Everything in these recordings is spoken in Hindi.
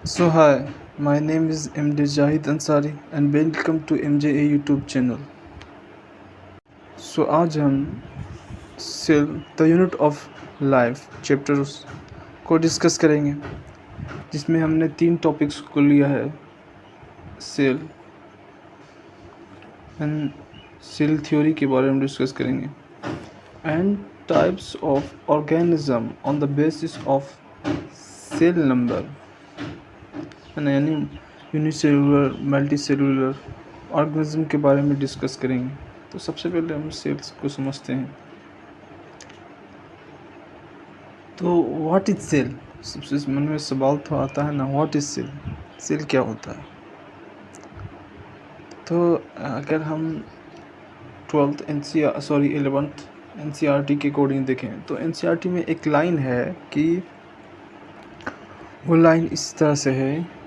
So hi, my name is MD Jahid Ansari and welcome to MJA YouTube channel. So आज हम cell the unit of life chapters को डिस्कस करेंगे, जिसमें हमने 3 टॉपिक्स को लिया है। सेल एंड सेल थ्योरी के बारे में डिस्कस करेंगे and types of organism on the basis of cell number, यानी यूनिसेलुलर मल्टी सेलुलर ऑर्गेनिज्म के बारे में डिस्कस करेंगे। तो सबसे पहले हम सेल्स को समझते हैं। तो व्हाट इज सेल? सबसे मन में सवाल तो आता है ना, व्हाट इज सेल? सेल क्या होता है? तो अगर हम 11th NCERT के अकॉर्डिंग देखें तो NCERT में एक लाइन है कि वो लाइन इस तरह से है,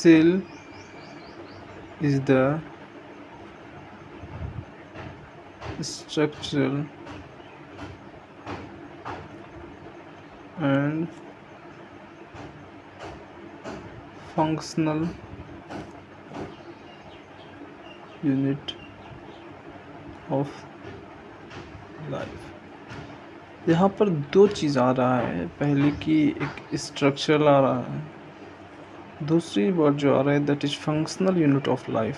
cell is the structural and functional unit of life। यहाँ पर 2 चीज़ आ रहा है, पहले की एक स्ट्रक्चरल आ रहा है, दूसरी वर्ड जो आ रहा है that is functional unit of life.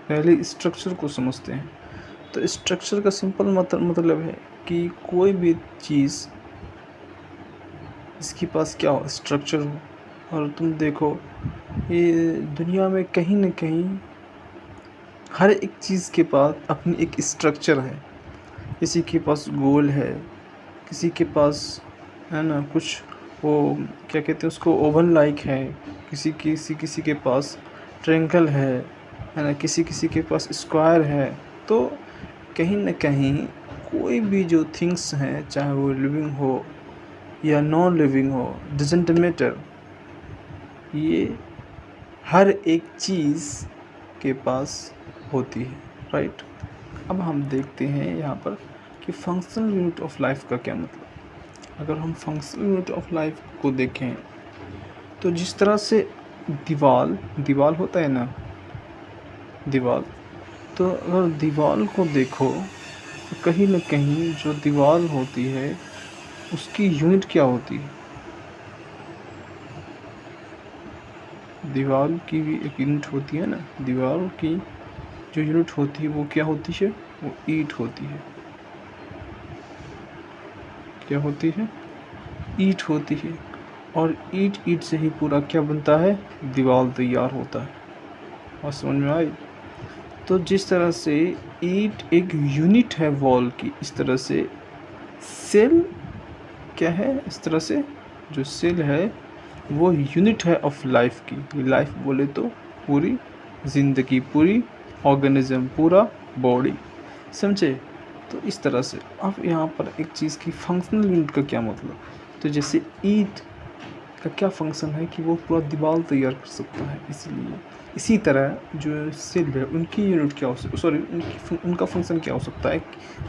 पहले स्ट्रक्चर को समझते हैं। तो स्ट्रक्चर का सिंपल मतलब है कि कोई भी चीज़ इसके पास क्या हो, स्ट्रक्चर हो। और तुम देखो ये दुनिया में कहीं ना कहीं हर एक चीज़ के पास अपनी एक स्ट्रक्चर है। किसी के पास गोल है, किसी के पास है ना कुछ वो क्या कहते हैं उसको, ओवन लाइक है, किसी के पास ट्रेंगल है ना, किसी के पास स्क्वायर है। तो कहीं ना कहीं कोई भी जो थिंग्स हैं, चाहे वो लिविंग हो या नॉन लिविंग हो, डजेंट मैटर, ये हर एक चीज़ के पास होती है, राइट। अब हम देखते हैं यहाँ पर कि फंक्शनल यूनिट ऑफ लाइफ का क्या मतलब। अगर हम फंक्शनल यूनिट ऑफ लाइफ को देखें तो जिस तरह से दीवाल होता है ना, दीवाल, तो अगर दीवाल को देखो तो कहीं ना कहीं जो दीवाल होती है उसकी यूनिट क्या होती है? दीवाल की भी एक यूनिट होती है ना। दीवाल की जो यूनिट होती है वो क्या होती है? वो ईंट होती है। क्या होती है? ईंट होती है। और ईंट से ही पूरा क्या बनता है? दीवार तैयार होता है। और समझ में आई? तो जिस तरह से ईंट एक यूनिट है वॉल की, इस तरह से सेल क्या है? इस तरह से जो सेल है वो यूनिट है ऑफ लाइफ की। लाइफ बोले तो पूरी ज़िंदगी, पूरी ऑर्गेनिज्म, पूरा बॉडी, समझे? तो इस तरह से अब यहाँ पर एक चीज़ की फंक्शनल यूनिट का क्या मतलब। तो जैसे ईंट का क्या फंक्शन है कि वो पूरा दीवार तैयार कर सकता है, इसलिए इसी तरह जो सेल है उनकी यूनिट क्या हो, उनका फंक्शन क्या हो सकता है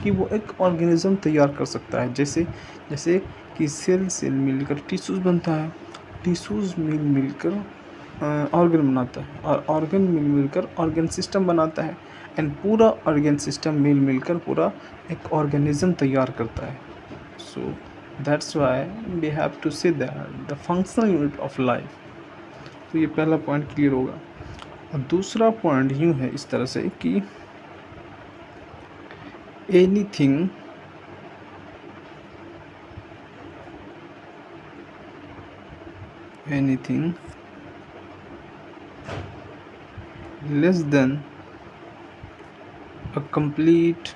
कि वो एक ऑर्गेनिज्म तैयार कर सकता है। जैसे कि सेल मिलकर टिश्यूज़ बनता है, टिश्यूज़ मिलकर ऑर्गन बनाता है, और ऑर्गन मिलकर ऑर्गन सिस्टम बनाता है, एंड पूरा ऑर्गन सिस्टम मिलकर पूरा एक ऑर्गेनिज्म तैयार करता है। So that's why we have to see that the functional unit of life. तो ये पहला पॉइंट क्लियर होगा। और दूसरा पॉइंट यूँ है इस तरह से कि anything less than a complete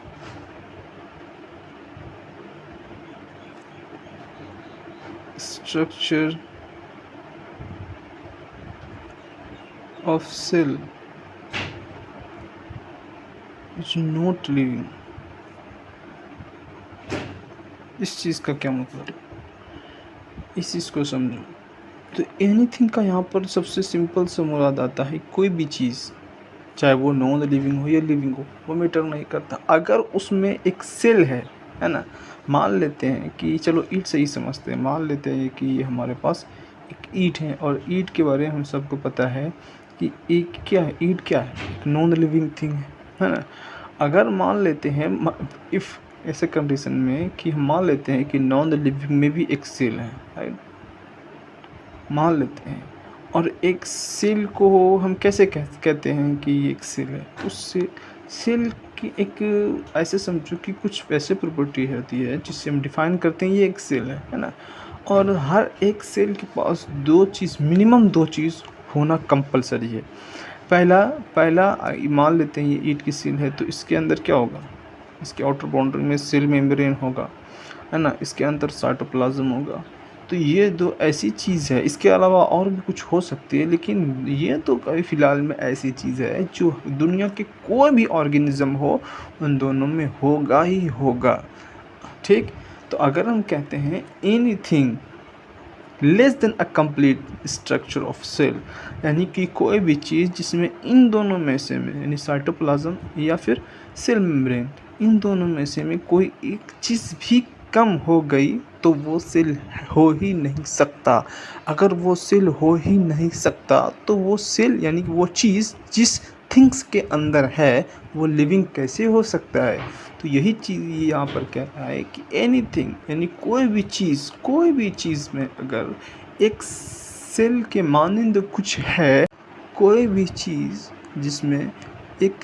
structure of cell is not living। इस चीज़ का क्या मतलब, इस चीज़ को समझो। तो एनीथिंग का यहाँ पर सबसे सिंपल सा मुराद आता है कोई भी चीज़, चाहे वो नॉन लिविंग हो या लिविंग हो, वो मैटर नहीं करता। अगर उसमें एक सेल है है ना। मान लेते हैं कि चलो ईंट से ही समझते हैं, मान लेते हैं कि हमारे पास एक ईंट है और ईंट के बारे में हम सबको पता है कि एक क्या है, ईंट क्या है, एक नॉन लिविंग थिंग है ना। अगर मान लेते हैं इफ़ ऐसे कंडीशन में कि हम मान लेते हैं कि नॉन लिविंग में भी एक सेल है, राइट, मान लेते हैं, और एक सेल को हम कैसे कहते हैं कि ये एक सेल है, तो सेल की एक ऐसे समझो कि कुछ वैसे प्रॉपर्टी होती है जिससे हम डिफाइन करते हैं ये एक सेल है ना। और हर एक सेल के पास दो चीज़, मिनिमम दो चीज़ होना कंपलसरी है। पहला पहला मान लेते हैं ये ईंट की सेल है, तो इसके अंदर क्या होगा, इसके आउटर बाउंड्री में सेल मेम्ब्रेन होगा, है ना, इसके अंदर साइटोप्लाज्म होगा। तो ये दो ऐसी चीज़ है, इसके अलावा और भी कुछ हो सकती है, लेकिन ये तो अभी फ़िलहाल में ऐसी चीज़ है जो दुनिया के कोई भी ऑर्गेनिज्म हो उन दोनों में होगा ही होगा, ठीक। तो अगर हम कहते हैं anything less than a complete structure of cell, यानी कि कोई भी चीज़ जिसमें इन दोनों में से में यानी साइटोप्लाज्म या फिर सेल मेम्ब्रेन, इन दोनों में से में कोई एक चीज़ भी कम हो गई तो वो सेल हो ही नहीं सकता। अगर वो सेल हो ही नहीं सकता तो वो सेल यानी कि वो चीज़ जिस थिंग्स के अंदर है वो लिविंग कैसे हो सकता है। तो यही चीज़ यहाँ पर कह रहा है कि एनीथिंग यानी कोई भी चीज़ में अगर एक सेल के मानंद कुछ है, कोई भी चीज़ जिसमें एक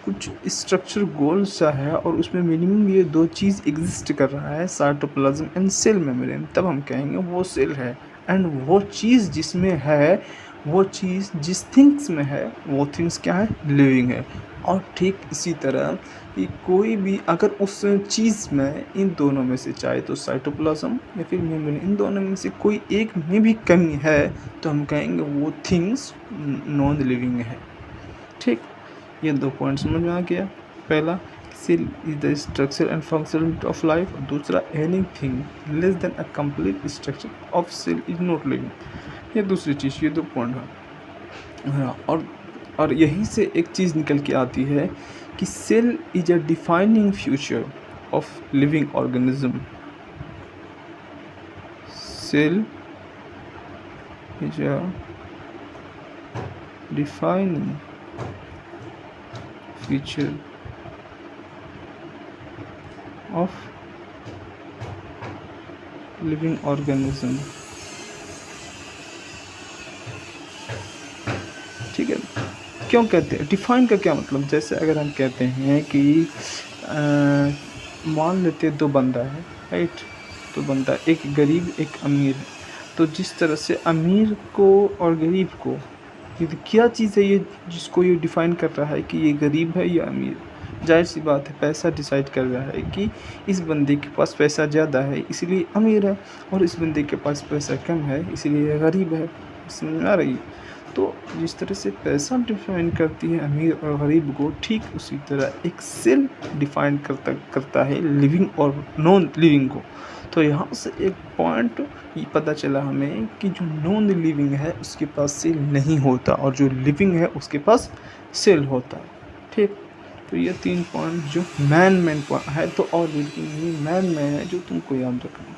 कुछ स्ट्रक्चर गोल सा है और उसमें मिनिमम ये दो चीज़ एग्जिस्ट कर रहा है, साइटोप्लाज्म एंड सेल मेम्ब्रेन, तब हम कहेंगे वो सेल है। एंड वो चीज़ जिसमें है, वो चीज़ जिस थिंग्स में है वो थिंग्स क्या है, लिविंग है। और ठीक इसी तरह कि कोई भी अगर उस चीज़ में इन दोनों में से, चाहे तो साइटोप्लाज्म या फिर मेम्ब्रेन, इन दोनों में से कोई एक में भी कमी है तो हम कहेंगे वो थिंग्स नॉन लिविंग है, ठीक। ये दो पॉइंट समझ में आ गया। पहला cell is the structure and function of life, और दूसरा anything less than a complete structure of cell is not living, ये दूसरी चीज़। ये दो पॉइंट है हाँ। और यहीं से एक चीज़ निकल के आती है कि cell is a defining future of living organism, cell is a defining feature of living organism, ठीक है। क्यों कहते हैं डिफाइन का क्या मतलब, जैसे अगर हम कहते हैं कि मान लेते दो बंदा है, राइट, तो बंदा एक गरीब एक अमीर है, तो जिस तरह से अमीर को और गरीब को, ये क्या चीज़ है ये जिसको ये डिफ़ाइन कर रहा है कि ये गरीब है या अमीर, जाहिर सी बात है पैसा डिसाइड कर रहा है कि इस बंदे के पास पैसा ज़्यादा है इसलिए अमीर है, और इस बंदे के पास पैसा कम है इसलिए गरीब है। समझ में आ रही है। तो जिस तरह से पैसा डिफाइन करती है अमीर और गरीब को, ठीक उसी तरह एक सेल डिफाइन करता है लिविंग और नॉन लिविंग को। तो यहाँ से एक पॉइंट ये पता चला हमें कि जो नॉन लिविंग है उसके पास सेल नहीं होता और जो लिविंग है उसके पास सेल होता है, ठीक। तो ये तीन पॉइंट जो मैन पॉइंट है, तो और बिल्कुल नहीं मैन है जो तुमको याद रखना।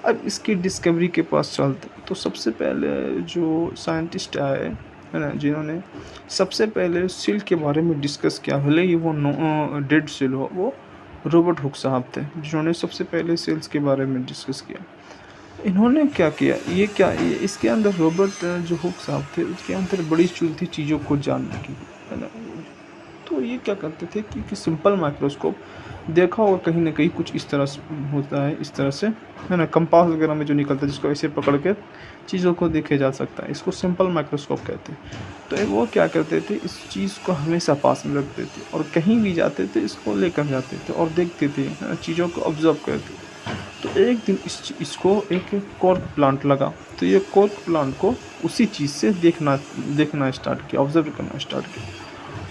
अब इसकी डिस्कवरी के पास चलते, तो सबसे पहले जो साइंटिस्ट आए है ना, जिन्होंने सबसे पहले सेल के बारे में डिस्कस किया, भले ही वो डेड सेल हो, वो रॉबर्ट हुक साहब थे जिन्होंने सबसे पहले सेल्स के बारे में डिस्कस किया। इन्होंने क्या किया, ये इसके अंदर रॉबर्ट जो हुक साहब थे उसके अंदर बड़ी चुल थी चीज़ों को जानने की, है ना। तो ये क्या करते थे कि सिंपल माइक्रोस्कोप देखा होगा कहीं ना कहीं कुछ इस तरह से होता है, इस तरह से, है ना, कंपास वगैरह में जो निकलता है जिसको ऐसे पकड़ के चीज़ों को देखे जा सकता है, इसको सिंपल माइक्रोस्कोप कहते हैं। तो वो क्या करते थे, इस चीज़ को हमेशा पास में रखते थे और कहीं भी जाते थे इसको लेकर जाते थे और देखते थे, चीज़ों को ऑब्जर्व करते थे। तो एक दिन इसको एक कॉर्क प्लांट लगा, तो ये कॉर्क प्लांट को उसी चीज़ से देखना स्टार्ट किया, ऑब्जर्व करना स्टार्ट किया।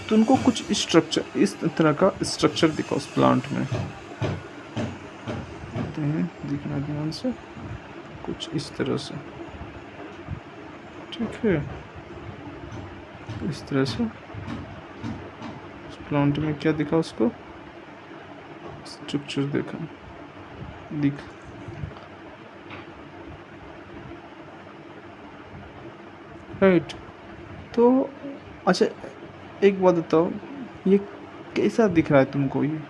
तो उनको कुछ स्ट्रक्चर, इस तरह का स्ट्रक्चर दिखा उस प्लांट में, देखना ध्यान से, कुछ इस तरह से, ठीक है, इस तरह से उस प्लांट में क्या दिखा उसको, स्ट्रक्चर देखा दिख राइट। तो अच्छा, एक बात बताओ, ये कैसा दिख रहा है तुमको? ये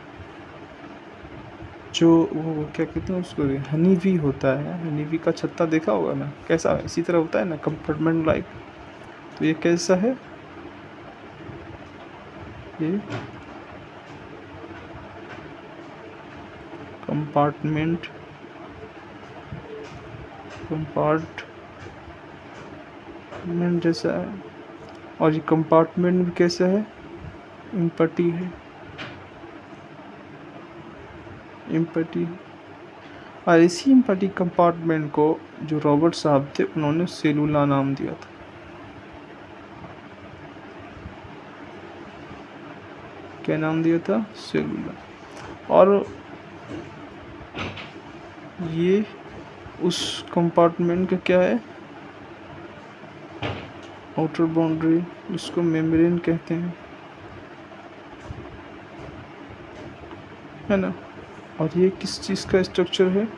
जो वो क्या कहते हैं उसको, हनी वी होता है, हनी वी का छत्ता देखा होगा ना, कैसा इसी तरह होता है ना, कंपार्टमेंट लाइक। तो ये कैसा है? ये कंपार्टमेंट कंपार्टमेंट जैसा है। और ये कंपार्टमेंट भी कैसा है? इम्पटी है, इम्पटी। और इसी इम्पटी कंपार्टमेंट को जो रॉबर्ट साहब थे उन्होंने सेलुला नाम दिया था। क्या नाम दिया था? सेलुला। और ये उस कंपार्टमेंट का क्या है? आउटर बाउंड्री, उसको मेम्ब्रेन कहते हैं, है ना। और ये किस चीज़ का स्ट्रक्चर है?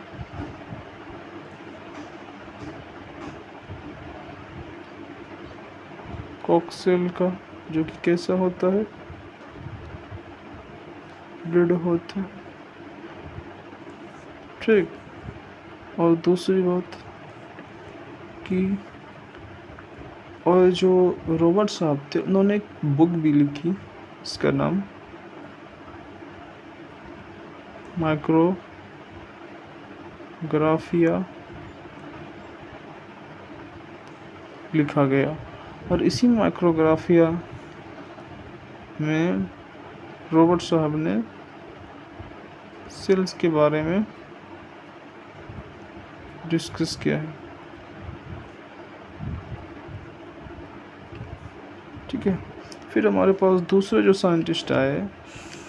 कॉक्सेल का, जो कि कैसा होता है? ब्लड होता है, ठीक। और दूसरी बात कि और जो रॉबर्ट साहब थे उन्होंने एक बुक भी लिखी, इसका नाम माइक्रोग्राफिया लिखा गया। और इसी माइक्रोग्राफिया में रॉबर्ट साहब ने सेल्स के बारे में डिस्कस किया है, ठीक है। फिर हमारे पास दूसरे जो साइंटिस्ट आए,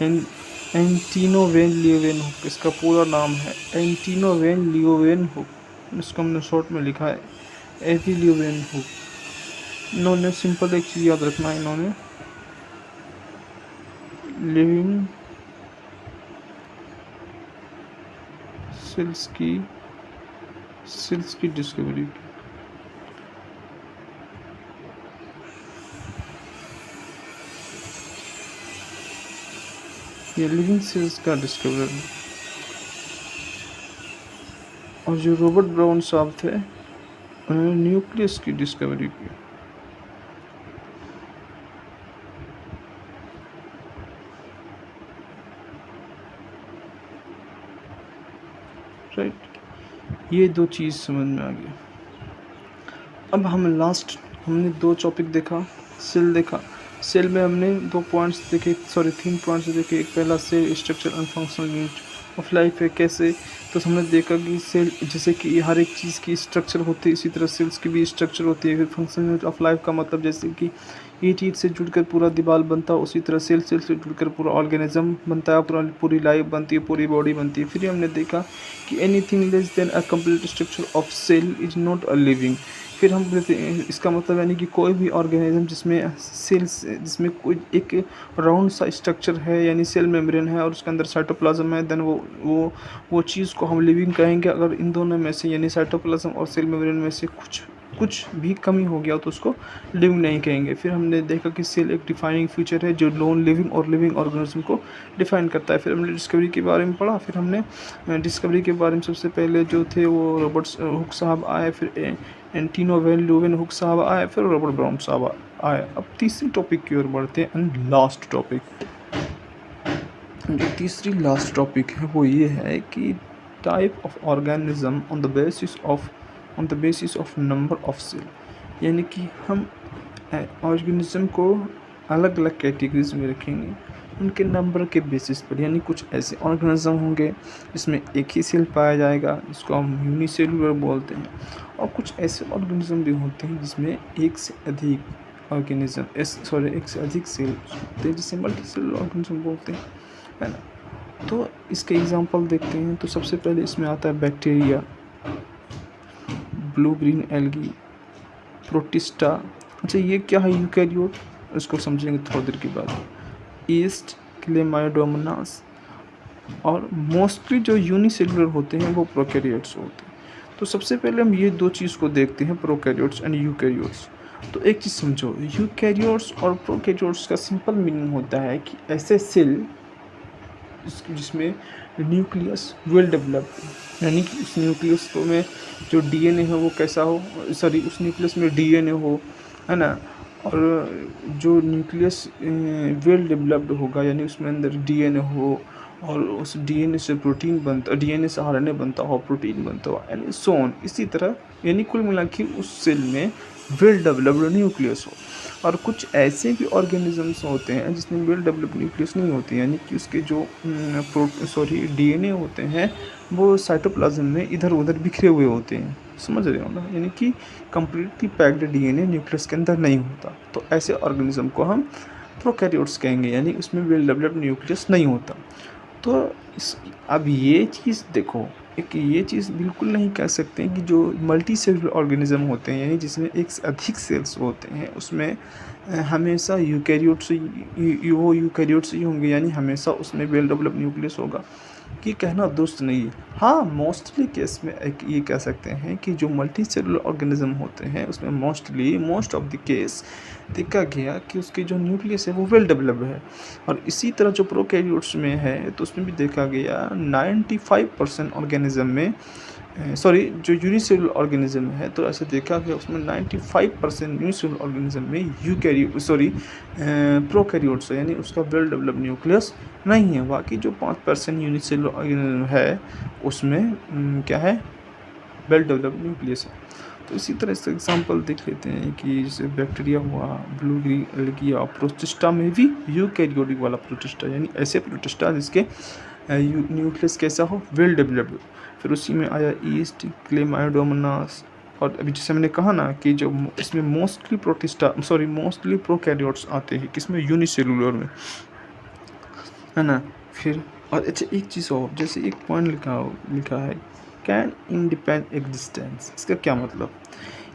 एंटिनो वैन लीeuwenhoek, इसका पूरा नाम है एंटिनो वैन लीeuwenhoek, इसको हमने शॉर्ट में लिखा है एवी लीeuwenhoek। इन्होंने सिंपल एक चीज़ याद रखना, इन्होंने लिविंग सेल्स की डिस्कवरी की। ये लिविंग सेल्स का डिस्कवर। और जो रॉबर्ट ब्राउन साहब थे उन्होंने न्यूक्लियस की डिस्कवरी की, राइट। ये दो चीज़ समझ में आ गई। अब हमने दो टॉपिक देखा, सेल देखा। सेल में हमने 2 पॉइंट्स देखे, 3 पॉइंट्स देखे। एक पहला cell structure and functional unit of life है, कैसे? तो हमने देखा कि सेल जैसे कि हर एक चीज़ की स्ट्रक्चर होती है, इसी तरह सेल्स की भी स्ट्रक्चर होती है। फिर फंक्शनल यूनिट ऑफ लाइफ का मतलब जैसे कि ईट से जुड़कर पूरा दीवार बनता है, उसी तरह सेल से जुड़कर पूरा ऑर्गेनिज्म बनता है, पूरी लाइफ बनती है, पूरी बॉडी बनती है। फिर हमने देखा कि anything less than a complete structure of cell is not a living. फिर हम इसका मतलब यानी कि कोई भी ऑर्गेनिज्म जिसमें कोई एक राउंड सा स्ट्रक्चर है, यानी सेल मेम्ब्रेन है और उसके अंदर साइटोप्लाज्म है, देन वो चीज़ को हम लिविंग कहेंगे। अगर इन दोनों में से यानी साइटोप्लाज्म और सेल मेम्ब्रेन में से कुछ भी कमी हो गया तो उसको लिविंग नहीं कहेंगे। फिर हमने देखा कि सेल एक डिफाइनिंग फीचर है जो नॉन लिविंग और लिविंग ऑर्गेनिज्म को डिफाइन करता है। फिर हमने डिस्कवरी के बारे में पढ़ा। फिर हमने डिस्कवरी के बारे में सबसे पहले जो थे वो रॉबर्ट हुक साहब आए, फिर एंटिनो वैन लीeuwenhoek साहब आए, फिर रॉबर्ट ब्राउन साहब आए। अब तीसरी टॉपिक की ओर बढ़ते हैं, एंड लास्ट टॉपिक। जो तीसरी लास्ट टॉपिक है वो ये है कि type of organism on the basis of number of cell. यानी कि हम ऑर्गेनिज्म को अलग अलग कैटेगरीज में रखेंगे उनके नंबर के बेसिस पर। यानी कुछ ऐसे ऑर्गेनिज्म होंगे जिसमें एक ही सेल पाया जाएगा, जिसको हम यूनिसेलुलर बोलते हैं, और कुछ ऐसे ऑर्गेनिज्म भी होते हैं जिसमें एक से अधिक ऑर्गेनिज्म एक से अधिक सेल होते हैं, जिसे मल्टी सेलुलर ऑर्गेनिज्म बोलते हैं, है ना। तो इसके एग्जांपल देखते हैं। तो सबसे पहले इसमें आता है bacteria, blue green algae, protista. अच्छा, ये क्या है यूकैरियोट, इसको समझेंगे थोड़ी देर के बाद। ईस्ट क्लेमाइडोमोनास, और मोस्टली जो यूनिसेलुलर होते हैं वो प्रोकैरियोट्स होते हैं। तो सबसे पहले हम ये दो चीज़ को देखते हैं, प्रोकैरियोट्स एंड यूकैरियोट्स। तो एक चीज़ समझो, यूकैरियोट्स और प्रोकैरियोट्स का सिंपल मीनिंग होता है कि ऐसे सेल जिसमें न्यूक्लियस वेल डेवलप्ड, यानी कि उस न्यूक्लियस को में जो डीएनए है वो कैसा हो, सॉरी उस न्यूक्लियस में डीएनए हो, है ना, और जो न्यूक्लियस वेल डेवलप्ड होगा, यानी उसमें अंदर डीएनए हो और उस डीएनए से प्रोटीन बनता, डीएनए से आरएनए बनता हो, प्रोटीन बनता हो, यानी सोन इसी तरह, यानी कुल मिला के उस सेल में वेल डेवलप्ड न्यूक्लियस हो। और कुछ ऐसे भी ऑर्गेनिजम्स होते हैं जिसमें वेल डेवलप्ड न्यूक्लियस नहीं होती, यानी कि उसके जो डीएनए होते हैं वो साइटोप्लाज्म में इधर उधर बिखरे हुए होते हैं, समझ रहे हो ना, यानी कि कंप्लीटली पैक्ड डीएनए न्यूक्लियस के अंदर नहीं होता। तो ऐसे ऑर्गेनिज्म को हम प्रोकैरियोट्स कहेंगे, यानी उसमें वेल डेवलप्ड न्यूक्लियस नहीं होता। तो अब ये चीज़ देखो, एक ये चीज़ बिल्कुल नहीं कह सकते कि जो मल्टी सेलुलर ऑर्गेनिज्म होते हैं, यानी जिसमें एक से अधिक सेल्स होते हैं, उसमें हमेशा यूकैरियोट्स वो यूकैरियोट्स ही होंगे, यानी हमेशा उसमें वेल डेवलप्ड न्यूक्लियस होगा। ये कहना दुरुस्त नहीं है। हाँ, मोस्टली केस में एक ये कह सकते हैं कि जो मल्टी सेलुलर ऑर्गेनिज्म होते हैं उसमें मोस्ट ऑफ द केस देखा गया कि उसकी जो न्यूक्लियस है वो वेल डेवलप्ड है। और इसी तरह जो प्रोकैरियोट्स में है तो उसमें भी देखा गया 95% ऑर्गेनिज्म में, सॉरी जो यूनिसेलुलर ऑर्गेनिज्म है तो ऐसे देखा गया उसमें 95% यूनिसेलुलर ऑर्गेनिज्म में प्रोकैरियोट्स है, यानी उसका वेल डेवलप्ड न्यूक्लियस नहीं है। बाकी जो 5% यूनिसेलुलर ऑर्गेनिज्म है उसमें क्या है, वेल डेवलप्ड न्यूक्लियस है। तो इसी तरह इसका एग्जांपल देख लेते हैं कि जैसे बैक्टीरिया हुआ, ब्लू एल्गिया, प्रोटिस्टा में भी यूकैरियोटिक वाला प्रोटिस्टा, यानी ऐसे प्रोटिस्टा जिसके न्यूक्लियस कैसा हो, वेल डेवलप्ड। फिर उसी में आया ईस्ट, क्लेमाइडोमोनास। और अभी जैसे मैंने कहा ना कि जो इसमें मोस्टली प्रोकैरियोट्स आते हैं, किसमें, यूनिसेलुलर में, है ना। फिर और अच्छा एक चीज़ और, जैसे एक पॉइंट लिखा है कैन इंडिपेंडेंट एग्जिस्टेंस। इसका क्या मतलब,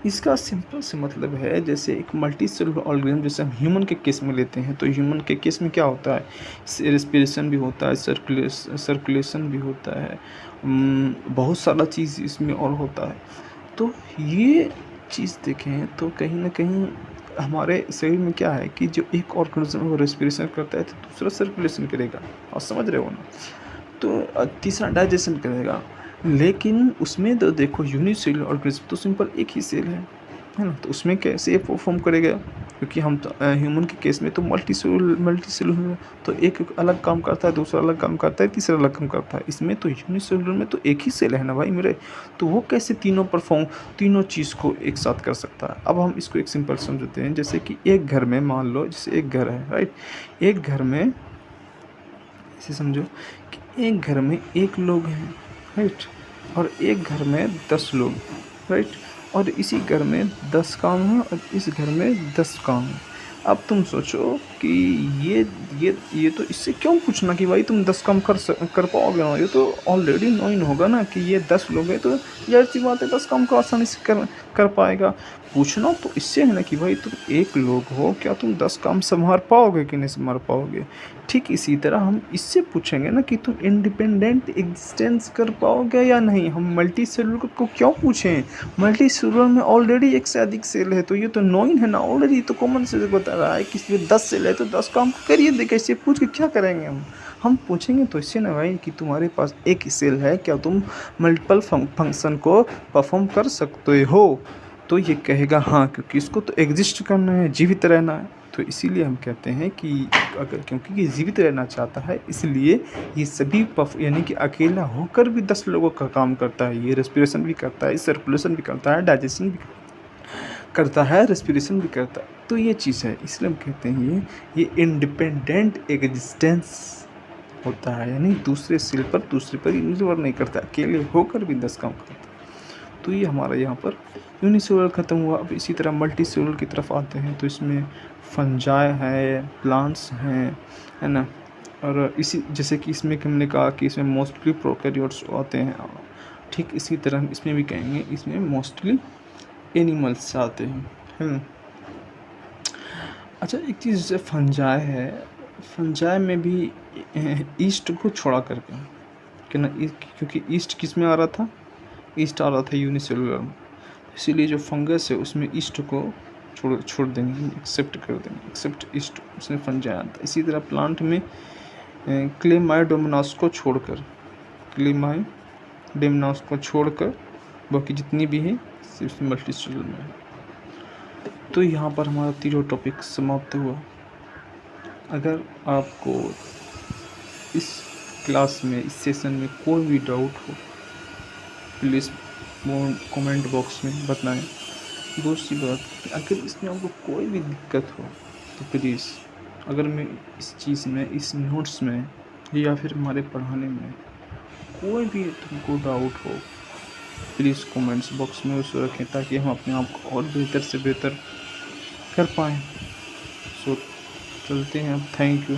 इसका सिंपल से मतलब है जैसे एक मल्टी सेलुलर ऑर्गेनिज्म, जैसे हम ह्यूमन के केस में लेते हैं तो ह्यूमन के केस में क्या होता है, रेस्पिरेशन भी होता है, सर्कुलेशन भी होता है, बहुत सारा चीज़ इसमें और होता है। तो ये चीज़ देखें तो कहीं ना कहीं हमारे शरीर में क्या है कि जो एक ऑर्गेनिज्म वो रेस्पिरेशन करता है तो दूसरा सर्कुलेशन करेगा, और समझ रहे हो ना, तो तीसरा डाइजेशन करेगा। लेकिन उसमें तो देखो यूनिसेलुलर ऑर्गेनिज्म तो सिंपल एक ही सेल है ना, तो उसमें कैसे ये परफॉर्म करेगा, क्योंकि हम तो ह्यूमन के केस में तो मल्टी सेलुलर, तो एक अलग काम करता है, दूसरा अलग काम करता है, तीसरा अलग काम करता है। इसमें तो यूनिसेलुलर में तो एक ही सेल है ना भाई मेरे, तो वो कैसे तीनों चीज़ को एक साथ कर सकता है। अब हम इसको एक सिंपल समझते हैं, जैसे कि एक घर में मान लो, जैसे एक घर है, राइट, एक घर में ऐसे समझो कि एक घर में एक लोग हैं, राइट, और एक घर में 10 लोग, राइट, और इसी घर में 10 काम है और इस घर में 10 काम है। अब तुम सोचो कि ये तो इससे क्यों पूछना कि भाई तुम 10 काम कर पाओगे ना, ये तो ऑलरेडी नोइन होगा ना कि ये 10 लोग हैं, तो यार सी बात है 10 काम को आसानी से कर पाएगा। पूछना तो इससे है ना कि भाई तुम एक लोग हो, क्या तुम 10 काम संभाल पाओगे कि नहीं संभाल पाओगे। ठीक इसी तरह हम इससे पूछेंगे ना कि तुम इंडिपेंडेंट एग्जिस्टेंस कर पाओगे या नहीं। हम मल्टी सेलुलर को क्यों पूछें, मल्टी सेलुलर में ऑलरेडी एक से अधिक सेल है, तो ये तो नोइन है ना ऑलरेडी, तो कॉमन सेंस बता रहा है कि इसमें 10 सेल है तो 10 काम करिए। देखिए इससे पूछ के क्या करेंगे हम पूछेंगे तो इससे ना भाई कि तुम्हारे पास एक ही सेल है, क्या तुम मल्टीपल फंक्शन को परफॉर्म कर सकते हो, तो ये कहेगा हाँ, क्योंकि इसको तो एग्जिस्ट करना है, जीवित रहना है। तो इसीलिए हम कहते हैं कि अगर क्योंकि ये जीवित रहना चाहता है इसलिए ये सभी यानी कि अकेला होकर भी 10 लोगों का काम करता है। ये रेस्पिरेशन भी करता है, सर्कुलेशन भी करता है, डाइजेशन भी करता है, रेस्पिरेशन भी करता है। तो ये चीज़ है, इसलिए हम कहते हैं ये इंडिपेंडेंट एग्जिस्टेंस होता है, यानी दूसरे सेल पर दूसरे पर निर्भर नहीं करता, अकेले होकर भी 10 काम करता है। तो ये हमारा यहाँ पर यूनिसेलुलर ख़त्म हुआ। अब इसी तरह मल्टी सेलुलर की तरफ आते हैं, तो इसमें फंजाई है, प्लांट्स हैं, है ना, और इसी जैसे कि इसमें हमने कहा कि इसमें मोस्टली प्रोकैरियोट्स आते हैं, ठीक इसी तरह इसमें भी कहेंगे इसमें मोस्टली एनिमल्स आते हैं, है ना। अच्छा एक चीज़ जैसे फंजाई है, फंजाई में भी ईस्ट को छोड़ा करके कि ना, क्योंकि ईस्ट किस में आ रहा था, ईस्ट आ रहा था यूनिसेलुलर में, इसीलिए जो फंगस है उसमें ईस्ट को छोड़ देंगे, एक्सेप्ट कर देंगे, एक्सेप्ट ईस्ट, उसमें फंजाई आता है। इसी तरह प्लांट में क्लेमाइडोमोनास को छोड़कर, क्लेमाइडोमोनास को छोड़कर बाकी जितनी भी है सिर्फ मल्टीसेलुलर में है। तो यहाँ पर हमारा तीनों टॉपिक समाप्त हुआ। अगर आपको इस क्लास में, इस सेशन में कोई भी डाउट हो, प्लीज़ कमेंट बॉक्स में बताएं। दूसरी बात, अगर इसमें आपको कोई भी दिक्कत हो तो प्लीज़, अगर मैं इस चीज़ में, इस नोट्स में या फिर हमारे पढ़ाने में कोई भी तुमको डाउट हो, प्लीज़ कमेंट्स बॉक्स में उसे रखें ताकि हम अपने आप को और बेहतर से बेहतर कर पाएँ। सो चलते हैं अब, थैंक यू।